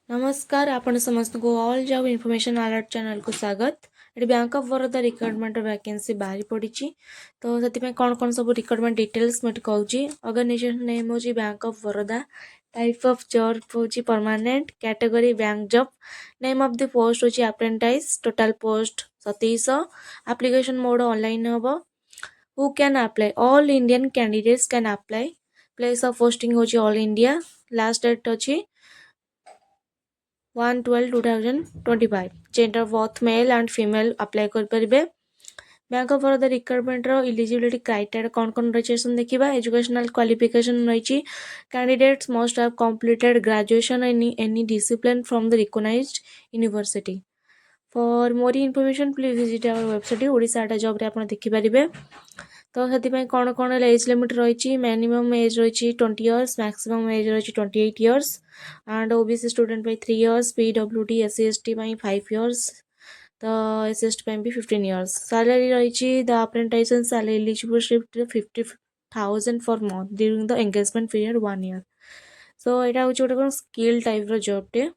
नमस्कार आपण समस्त को all job information alert channel को स्वागत। ये bank of Baroda requirement vacancy बाहरी पड़ी तो से कौन कौन सब रिक्वायरमेंट डिटेल्स मुझे कहूँ। ऑर्गेनाइजेशन नेम हो bank of Baroda, type of job हो permanent, category bank job, name of the post हो apprentice, total post 2700, application mode online हम। Who can apply? All Indian candidates can apply. Place of posting हो all India. Last date अच्छी 1/12/2025। Gender both male and female apply करेंगे। Bank of Baroda requirement eligibility criteria कौन कौन रही देखा। Educational qualification रही candidates must have completed graduation in any discipline from the recognised university. For more information please visit our website Odisha job रे आप देखिपारे। तो से कौन कौन एज लिमिट रही। मिनिमम एज रही 20 इयर्स, मैक्सिमम एज रही 28 years and OBC student 3 years, PWD SC ST 5 years, तो एस एस टी भी 15 इयर्स। सैलरी रही the apprentice salary eligible shift 50,000 for month during the engagement period 1 year. So यहाँ हूँ गोटे कौन skill type जॉबटे।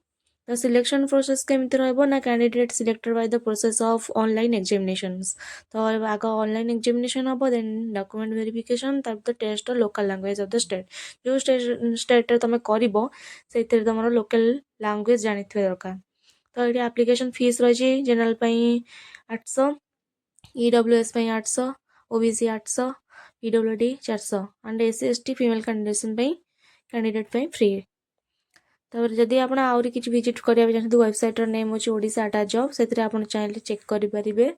तो selection process केमती रहा candidate selected by the process of online examinations. तो आग ऑनलाइन एग्जामिनेशन हम, देन डॉक्यूमेंट वेरिफिकेशन, तापर test local language of the state. जो स्टेट तुम कर तुम लोकल लैंग्वेज जानी दरकार। तो ये एप्लिकेशन फीस रही general 800, EWS 800, OBC 800, PWD 400 and SC ST female candidate free. तो जदि आप आहरी किसी विजिट करा चाहते वेबसाइटर नेम हो ओडिशा जॉब से चाहिए चेक करेंगे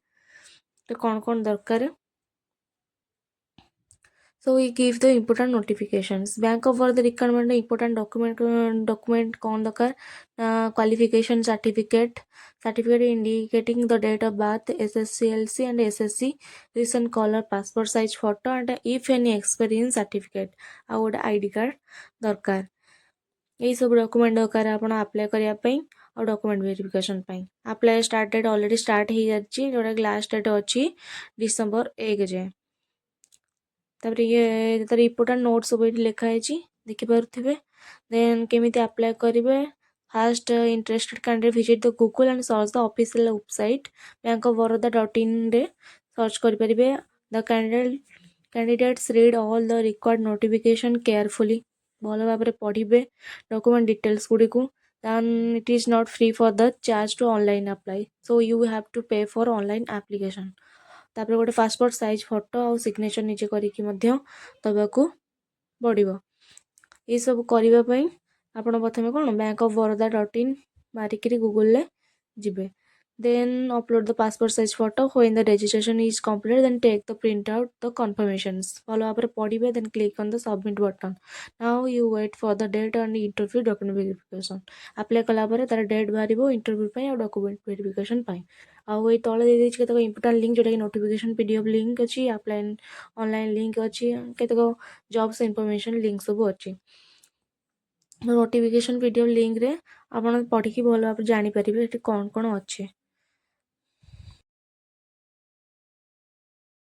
तो कौन कौन दरकार। So we give the important notifications. Bank of Baroda requirement important document कौन दरकार। Qualification certificate indicating the date of birth, SSCLC and SSC, recent color passport size photo and if any experience certificate आ गोटे ID card दरकार। यही सब document दरकार आप apply करने और document verification apply start date already start हो जाए जोटा लास्ट डेट अच्छी डिसेंबर 1 जाए। तापर ये तार इम्पोर्टाट नोट सब ये लिखाई देखिपे। देन केमी अप्लाई करेंगे। Fast interested candidate visit the Google and search the official website bankof-baroda.in रे सर्च करेंगे। The candidates read all the required notification carefully, भल भाव पढ़े डॉक्यूमेंट डिटेल्स गुड़ी को। then it is not free for the charge to online apply, so you have to pay for online application। तापर गोटे passport size photo और signature निजे करके दबाक पड़ो। ये सब करने आपण प्रथम कौन bankof-baroda.in मारिक गूगल जी। Then upload the passport size photo when the registration is complete, then take the print out the confirmations, follow up पढ़े, then click on the submit button। now you wait for the date and interview document verification। Apply कलापर तार date बाहर interview और document verification आउ ये तले दे केतक important link जोटा कि नोटिफिकेशन पीडीएफ लिंक अच्छी, अप्लाई ऑनलाइन लिंक अच्छी, केतक जॉब्स इनफॉरमेशन लिंक सब अच्छी। नोटिफिकेशन पीडीएफ लिंक रे आप पढ़ी भल भाव जानीपर कौन कौन अच्छे।